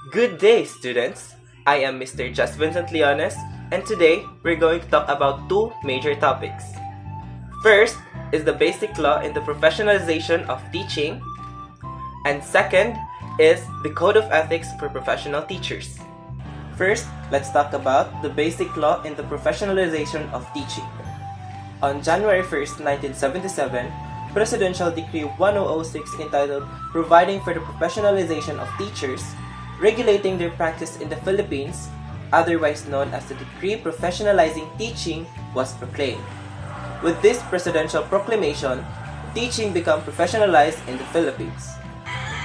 Good day, students! I am Mr. Just Vincent Leones, and today we're going to talk about two major topics. First is the basic law in the professionalization of teaching, and second is the code of ethics for professional teachers. First, let's talk about the basic law in the professionalization of teaching. On January 1st, 1977, Presidential Decree 1006 entitled Providing for the Professionalization of Teachers, Regulating Their Practice in the Philippines, otherwise known as the Decree Professionalizing Teaching, was proclaimed. With this presidential proclamation, teaching became professionalized in the Philippines.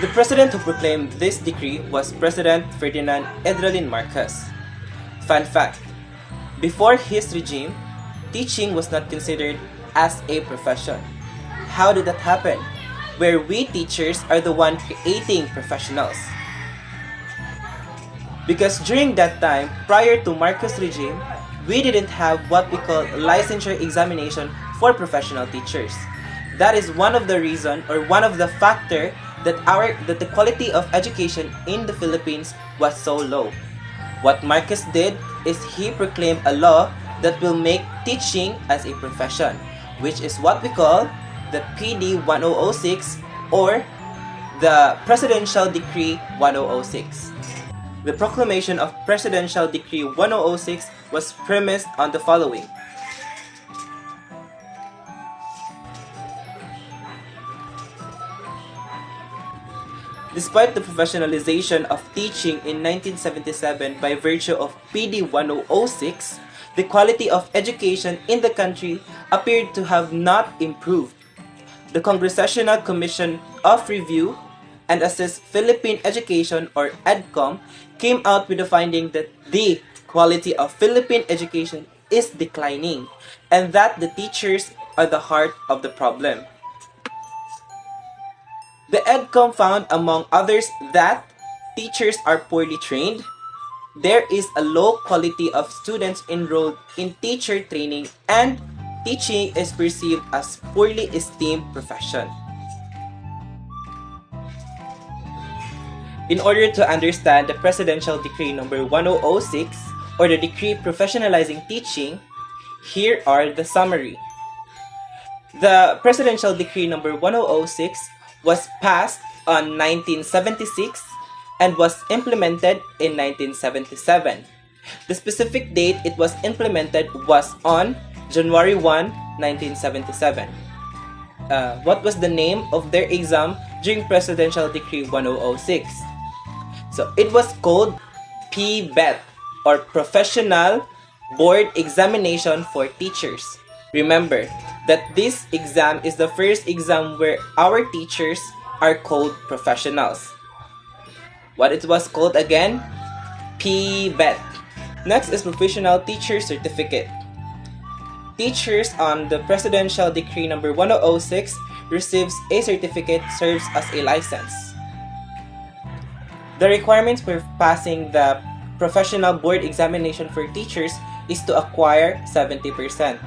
The president who proclaimed this decree was President Ferdinand Edralin Marcos. Fun fact: before his regime, teaching was not considered as a profession. How did that happen? Where we teachers are the one creating professionals. Because during that time, prior to Marcos regime, we didn't have what we call licensure examination for professional teachers. That is one of the reason or one of the factor that the quality of education in the Philippines was so low. What Marcos did is he proclaimed a law that will make teaching as a profession, which is what we call the PD 1006 or the Presidential Decree 1006. The proclamation of Presidential Decree 1006 was premised on the following. Despite the professionalization of teaching in 1977 by virtue of PD 1006, the quality of education in the country appeared to have not improved. The Congressional Commission of Review and Assess Philippine Education, or EDCOM, came out with the finding that the quality of Philippine education is declining and that the teachers are the heart of the problem. The EDCOM found, among others, that teachers are poorly trained, there is a low quality of students enrolled in teacher training, and teaching is perceived as poorly esteemed profession. In order to understand the Presidential Decree number 1006 or the Decree Professionalizing Teaching, here are the summary. The Presidential Decree number 1006 was passed on 1976 and was implemented in 1977. The specific date it was implemented was on January 1, 1977. What was the name of their exam during Presidential Decree 1006? So it was called PBET, or Professional Board Examination for Teachers. Remember that this exam is the first exam where our teachers are called professionals. What it was called again? PBET. Next is Professional Teacher Certificate. Teachers on the Presidential Decree number 1006 receives a certificate serves as a license. The requirements for passing the Professional Board Examination for Teachers is to acquire 70%.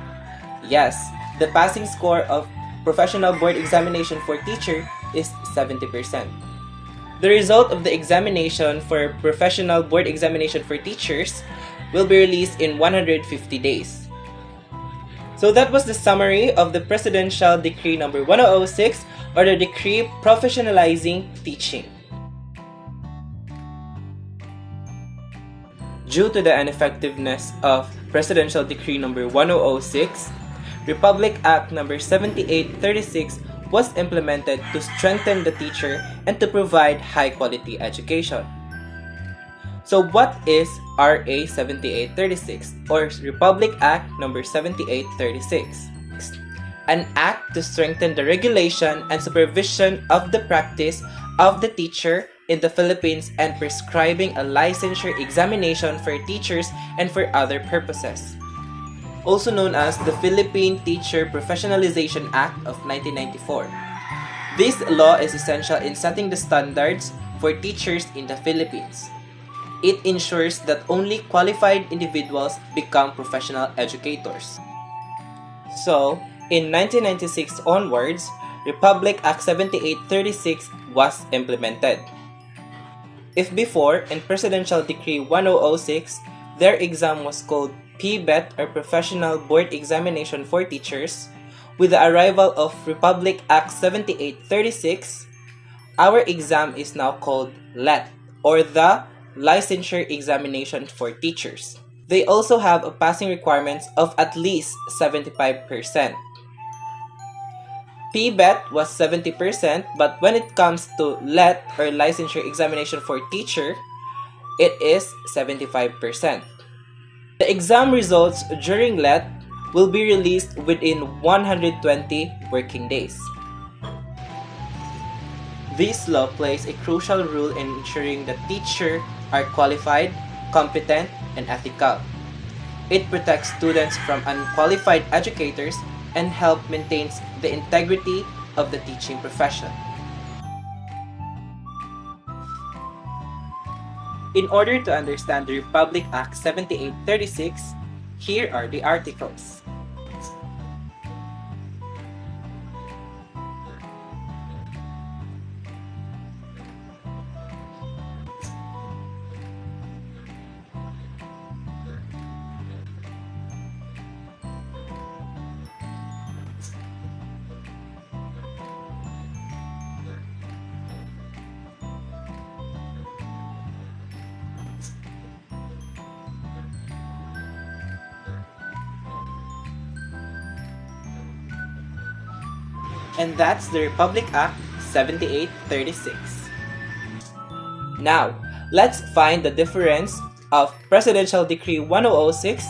Yes, the passing score of Professional Board Examination for Teacher is 70%. The result of the examination for Professional Board Examination for Teachers will be released in 150 days. So that was the summary of the Presidential Decree number 1006 or the Decree Professionalizing Teaching. Due to the ineffectiveness of Presidential Decree number 1006, Republic Act number 7836 was implemented to strengthen the teacher and to provide high-quality education. So what is RA 7836 or Republic Act number 7836? An act to strengthen the regulation and supervision of the practice of the teacher in the Philippines and prescribing a licensure examination for teachers and for other purposes. Also known as the Philippine Teacher Professionalization Act of 1994. This law is essential in setting the standards for teachers in the Philippines. It ensures that only qualified individuals become professional educators. So, in 1996 onwards, Republic Act 7836 was implemented. If before, in Presidential Decree 1006, their exam was called PBET or Professional Board Examination for Teachers, with the arrival of Republic Act 7836, our exam is now called LET or the Licensure Examination for Teachers. They also have a passing requirements of at least 75%. PBET was 70%, but when it comes to LET or Licensure Examination for Teacher, it is 75%. The exam results during LET will be released within 120 working days. This law plays a crucial role in ensuring that teachers are qualified, competent, and ethical. It protects students from unqualified educators and helps maintain the integrity of the teaching profession. In order to understand the Republic Act 7836, here are the articles. And that's the Republic Act 7836. Now, let's find the difference of Presidential Decree 1006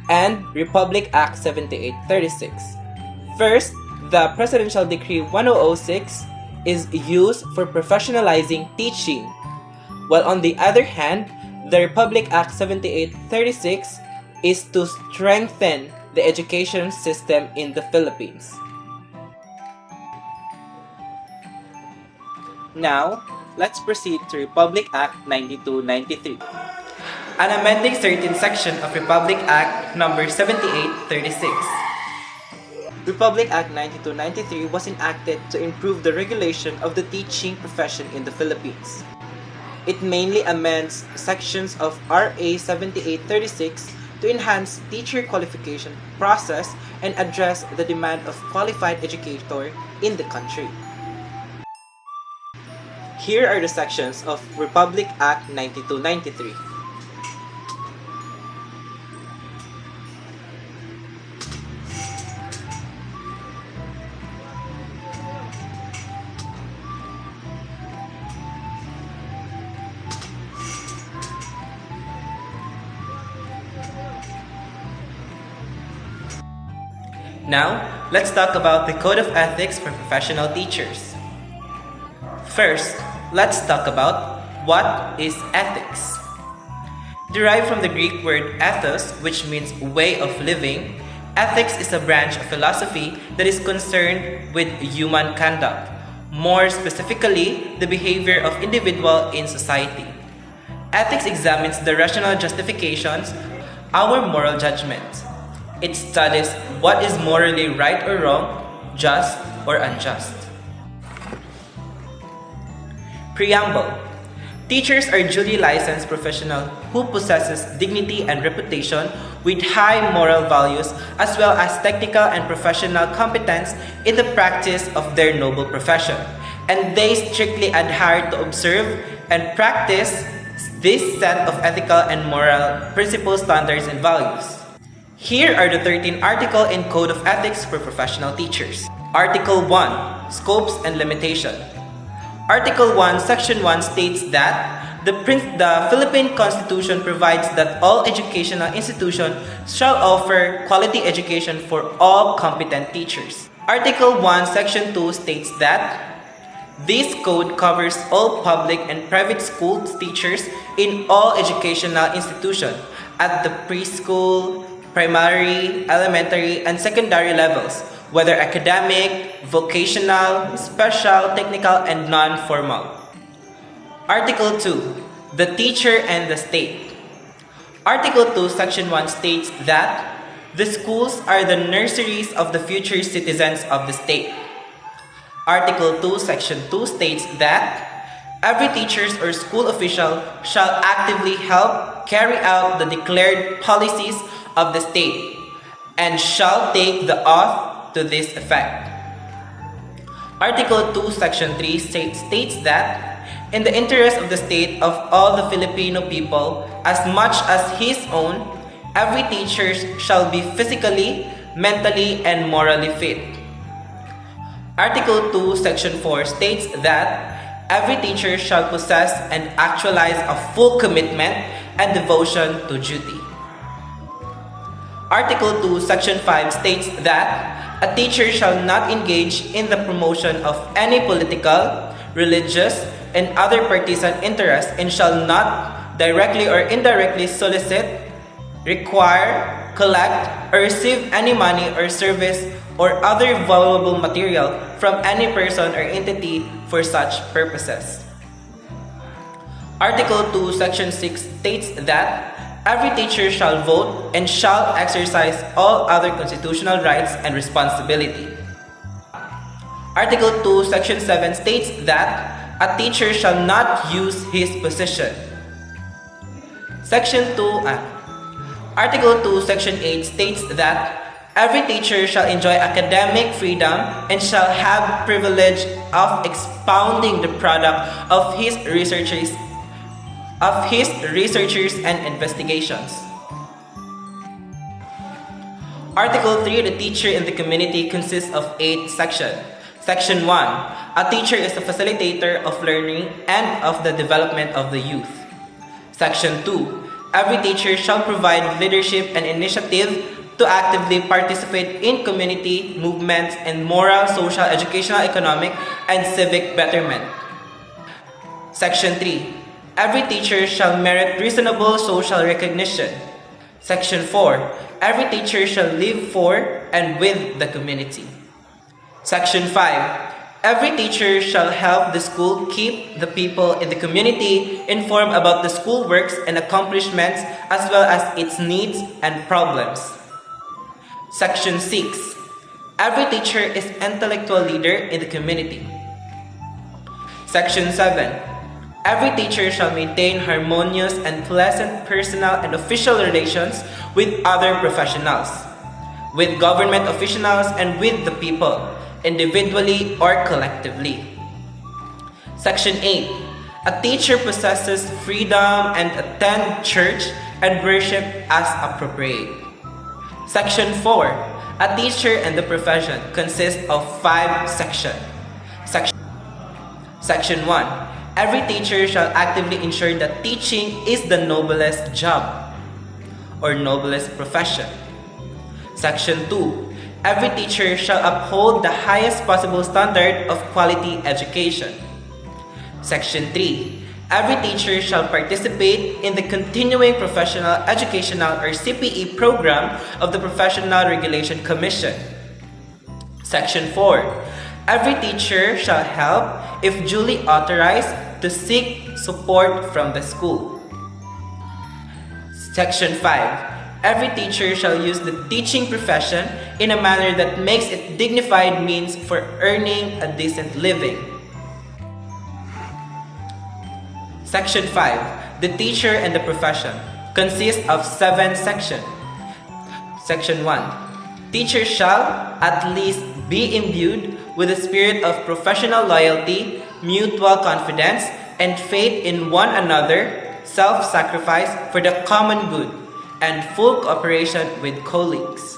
and Republic Act 7836. First, the Presidential Decree 1006 is used for professionalizing teaching, while on the other hand, the Republic Act 7836 is to strengthen the education system in the Philippines. Now, let's proceed to Republic Act 9293, an amending certain section of Republic Act number 7836. Republic Act 9293 was enacted to improve the regulation of the teaching profession in the Philippines. It mainly amends sections of RA 7836 to enhance teacher qualification process and address the demand of qualified educator in the country. Here are the sections of Republic Act 9293. Now, let's talk about the Code of Ethics for Professional Teachers. First, let's talk about what is ethics. Derived from the Greek word ethos, which means way of living, ethics is a branch of philosophy that is concerned with human conduct, more specifically, the behavior of individuals in society. Ethics examines the rational justifications, our moral judgment. It studies what is morally right or wrong, just or unjust. Preamble. Teachers are duly licensed professionals who possesses dignity and reputation with high moral values as well as technical and professional competence in the practice of their noble profession, and they strictly adhere to observe and practice this set of ethical and moral principles, standards, and values. Here are the 13 articles in Code of Ethics for Professional Teachers. Article 1. Scopes and Limitation. Article 1, Section 1 states that the Philippine Constitution provides that all educational institutions shall offer quality education for all competent teachers. Article 1, Section 2 states that this code covers all public and private school teachers in all educational institutions at the preschool, primary, elementary, and secondary levels, whether academic, vocational, special, technical, and non-formal. Article 2. The Teacher and the State. Article 2, Section 1 states that the schools are the nurseries of the future citizens of the state. Article 2, Section 2 states that Every teacher or school official shall actively help carry out the declared policies of the state and shall take the oath to this effect. Article 2, Section 3 states that in the interest of the state of all the Filipino people, as much as his own, every teacher shall be physically, mentally, and morally fit. Article 2, Section 4 states that every teacher shall possess and actualize a full commitment and devotion to duty. Article 2, Section 5 states that a teacher shall not engage in the promotion of any political, religious, and other partisan interests and shall not directly or indirectly solicit, require, collect, or receive any money or service or other valuable material from any person or entity for such purposes. Article 2, Section 6 states that every teacher shall vote and shall exercise all other constitutional rights and responsibility. Article 2, Section 7 states that a teacher shall not use his position. Article 2, Section 8 states that every teacher shall enjoy academic freedom and shall have privilege of expounding the product of his researches and investigations. Article 3, the teacher in the community consists of 8 sections. Section 1, a teacher is a facilitator of learning and of the development of the youth. Section 2, every teacher shall provide leadership and initiative to actively participate in community movements and moral, social, educational, economic, and civic betterment. Section 3, every teacher shall merit reasonable social recognition. Section 4, every teacher shall live for and with the community. Section 5, every teacher shall help the school keep the people in the community informed about the school works and accomplishments as well as its needs and problems. Section 6, every teacher is intellectual leader in the community. Section 7, every teacher shall maintain harmonious and pleasant personal and official relations with other professionals, with government officials, and with the people, individually or collectively. Section 8, a teacher possesses freedom and attend church and worship as appropriate. Section 4, a teacher and the profession consists of 5 sections. Section 1, every teacher shall actively ensure that teaching is the noblest job or noblest profession. Section 2, every teacher shall uphold the highest possible standard of quality education. Section 3, every teacher shall participate in the continuing professional educational or CPE program of the Professional Regulation Commission. Section 4, every teacher shall help, if duly authorized, to seek support from the school. Section 5, every teacher shall use the teaching profession in a manner that makes it dignified means for earning a decent living. Section 5, the teacher and the profession consists of 7 sections. Section 1, teachers shall at least be imbued with a spirit of professional loyalty, mutual confidence, and faith in one another, self-sacrifice for the common good, and full cooperation with colleagues.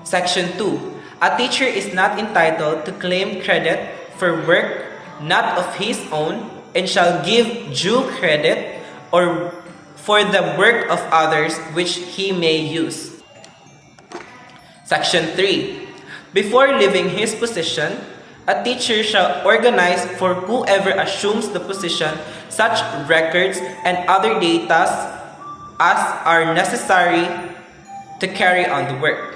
Section 2, a teacher is not entitled to claim credit for work not of his own and shall give due credit or for the work of others which he may use. Section 3, before leaving his position, a teacher shall organize for whoever assumes the position such records and other data as are necessary to carry on the work.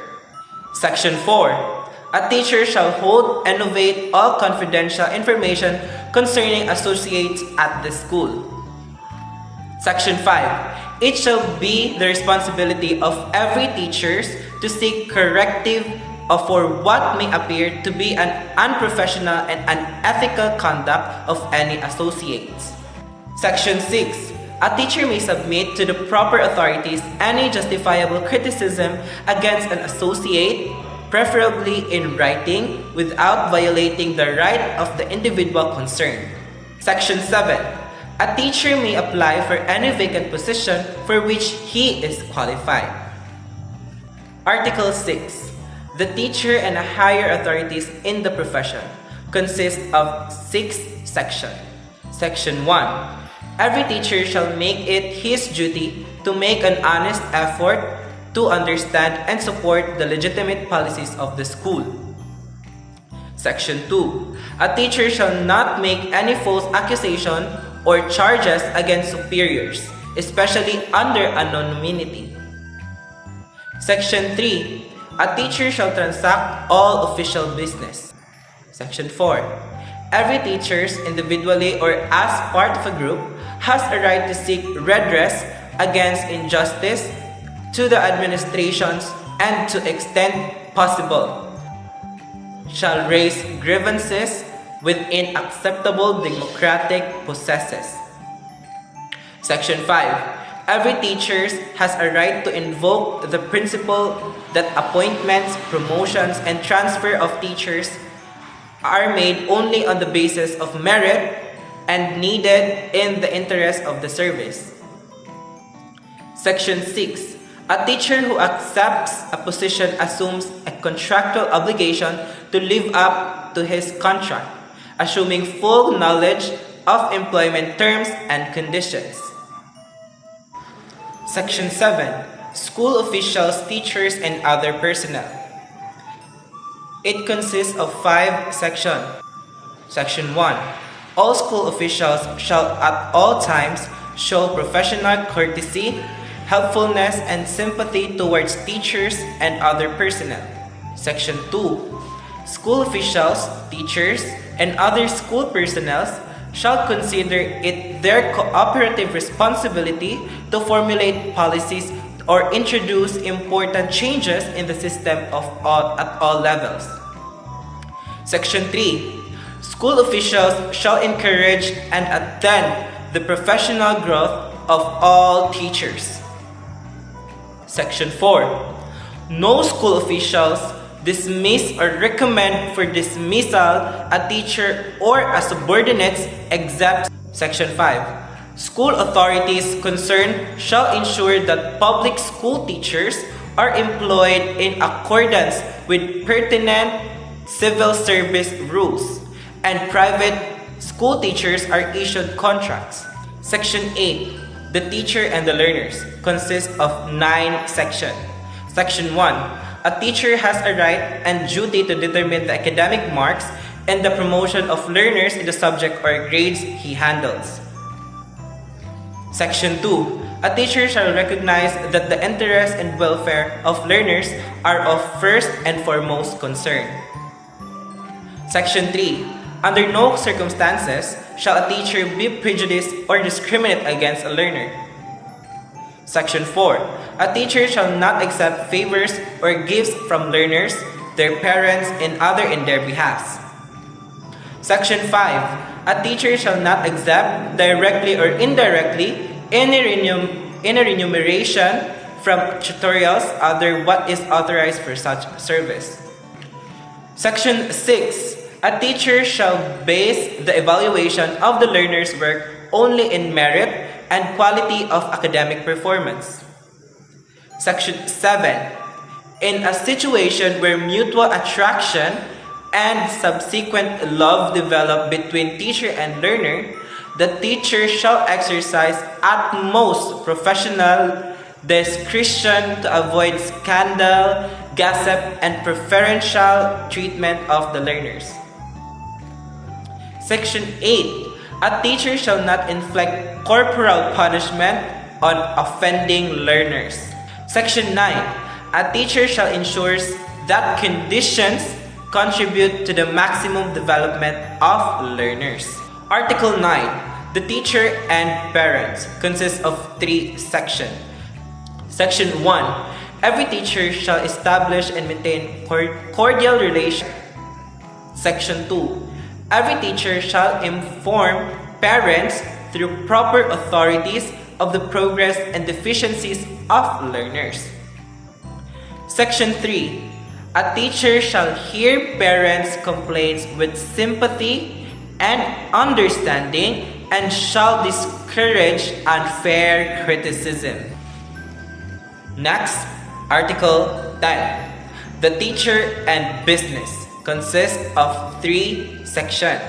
Section 4, a teacher shall hold and innovate all confidential information concerning associates at the school. Section 5, it shall be the responsibility of every teacher to seek corrective for what may appear to be an unprofessional and unethical conduct of any associates. Section 6. A teacher may submit to the proper authorities any justifiable criticism against an associate, preferably in writing, without violating the right of the individual concerned. Section 7. A teacher may apply for any vacant position for which he is qualified. Article 6. The teacher and higher authorities in the profession consist of 6 sections. Section 1. Every teacher shall make it his duty to make an honest effort to understand and support the legitimate policies of the school. Section 2. A teacher shall not make any false accusation or charges against superiors, especially under anonymity. Section 3. A teacher shall transact all official business. Section 4. Every teacher, individually or as part of a group, has a right to seek redress against injustice to the administrations and to extent possible shall raise grievances within acceptable democratic processes. Section 5. Every teacher has a right to invoke the principle that appointments, promotions, and transfer of teachers are made only on the basis of merit and needed in the interest of the service. Section 6. A teacher who accepts a position assumes a contractual obligation to live up to his contract, assuming full knowledge of employment terms and conditions. Section 7. School officials, teachers, and other personnel. It consists of 5 sections. Section 1. All school officials shall at all times show professional courtesy, helpfulness, and sympathy towards teachers and other personnel. Section 2. School officials, teachers, and other school personnel shall consider it their cooperative responsibility to formulate policies or introduce important changes in the system at all levels. Section 3. School officials shall encourage and attend the professional growth of all teachers. Section 4. No school officials dismiss or recommend for dismissal a teacher or a subordinate except Section 5. School authorities concerned shall ensure that public school teachers are employed in accordance with pertinent civil service rules, and private school teachers are issued contracts. Section 8. The teacher and the learners consists of 9 sections. Section 1. A teacher has a right and duty to determine the academic marks and the promotion of learners in the subject or grades he handles. Section 2. A teacher shall recognize that the interests and welfare of learners are of first and foremost concern. Section 3. Under no circumstances shall a teacher be prejudiced or discriminate against a learner. Section 4. A teacher shall not accept favors or gifts from learners, their parents, and others in their behalf. Section 5. A teacher shall not accept, directly or indirectly, any remuneration from tutorials other what is authorized for such service. Section 6. A teacher shall base the evaluation of the learner's work only in merit and quality of academic performance. Section 7. In a situation where mutual attraction and subsequent love develop between teacher and learner, the teacher shall exercise utmost professional discretion to avoid scandal, gossip, and preferential treatment of the learners. Section 8. A teacher shall not inflict corporal punishment on offending learners. Section 9. A teacher shall ensure that conditions contribute to the maximum development of learners. Article 9. The teacher and parents consists of 3 sections. Section 1. Every teacher shall establish and maintain cordial relations. Section 2. Every teacher shall inform parents through proper authorities of the progress and deficiencies of learners. Section 3. A teacher shall hear parents' complaints with sympathy and understanding and shall discourage unfair criticism. Next, Article 10. The teacher and business consists of 3 sections.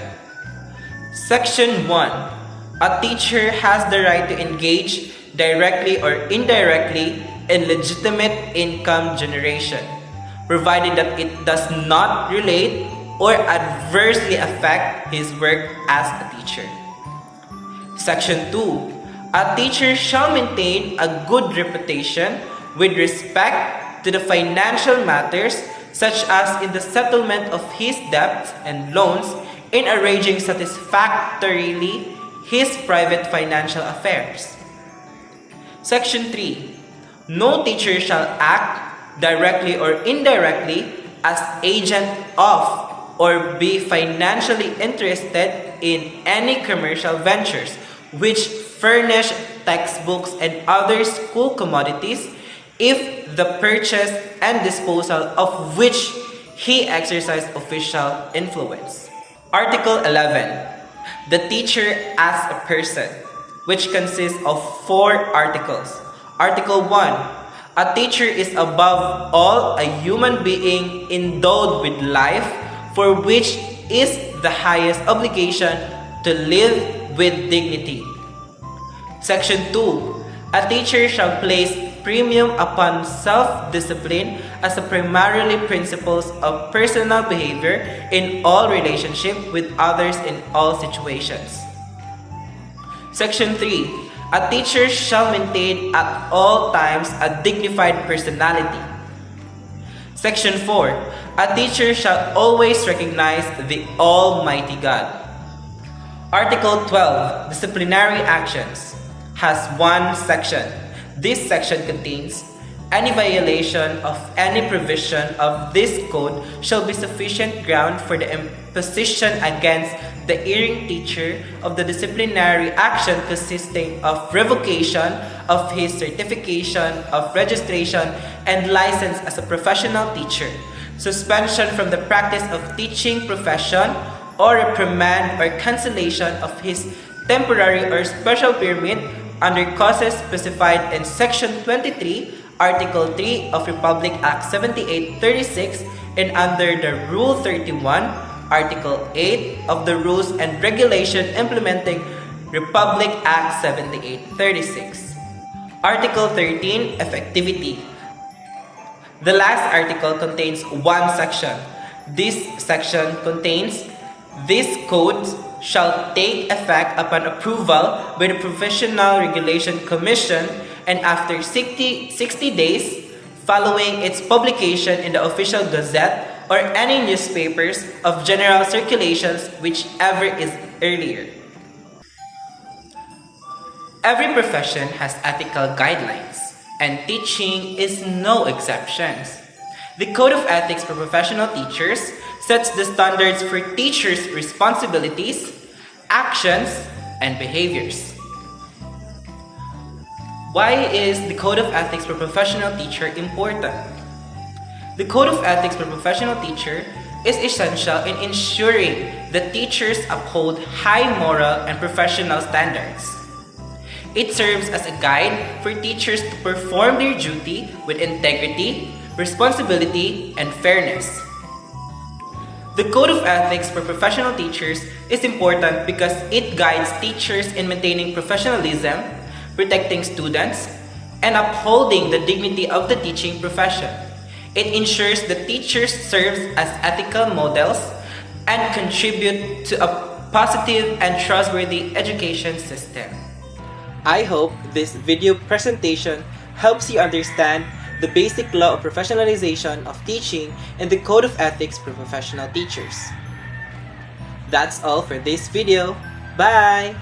Section 1. A teacher has the right to engage directly or indirectly in legitimate income generation, provided that it does not relate or adversely affect his work as a teacher. Section 2. A teacher shall maintain a good reputation with respect to the financial matters, such as in the settlement of his debts and loans, in arranging satisfactorily his private financial affairs. Section 3. No teacher shall act directly or indirectly as agent of or be financially interested in any commercial ventures which furnish textbooks and other school commodities, if the purchase and disposal of which he exercised official influence. Article 11. The teacher as a person, which consists of 4 articles. Article 1. A teacher is above all a human being endowed with life, for which is the highest obligation to live with dignity. Section 2. A teacher shall place premium upon self-discipline as a primarily principles of personal behavior in all relationship with others in all situations. Section 3. A teacher shall maintain at all times a dignified personality. Section 4. A teacher shall always recognize the Almighty God. Article 12. Disciplinary actions has 1 section. This section contains any violation of any provision of this code shall be sufficient ground for the imposition against the erring teacher of the disciplinary action, consisting of revocation of his certification of registration and license as a professional teacher, suspension from the practice of teaching profession, or reprimand or cancellation of his temporary or special permit under causes specified in Section 23, Article 3 of Republic Act 7836 and under the Rule 31, Article 8 of the Rules and Regulation implementing Republic Act 7836. Article 13, Effectivity. The last article contains 1 section. This section contains this code shall take effect upon approval by the Professional Regulation Commission and after 60 days following its publication in the Official Gazette or any newspapers of general circulations, whichever is earlier. Every profession has ethical guidelines, and teaching is no exceptions. The Code of Ethics for Professional Teachers sets the standards for teachers' responsibilities, actions, and behaviors. Why is the Code of Ethics for Professional Teacher important? The Code of Ethics for Professional Teacher is essential in ensuring that teachers uphold high moral and professional standards. It serves as a guide for teachers to perform their duty with integrity, responsibility, and fairness. The Code of Ethics for Professional Teachers is important because it guides teachers in maintaining professionalism, protecting students, and upholding the dignity of the teaching profession. It ensures that teachers serve as ethical models and contribute to a positive and trustworthy education system. I hope this video presentation helps you understand the basic law of professionalization of teaching and the Code of Ethics for Professional Teachers. That's all for this video. Bye!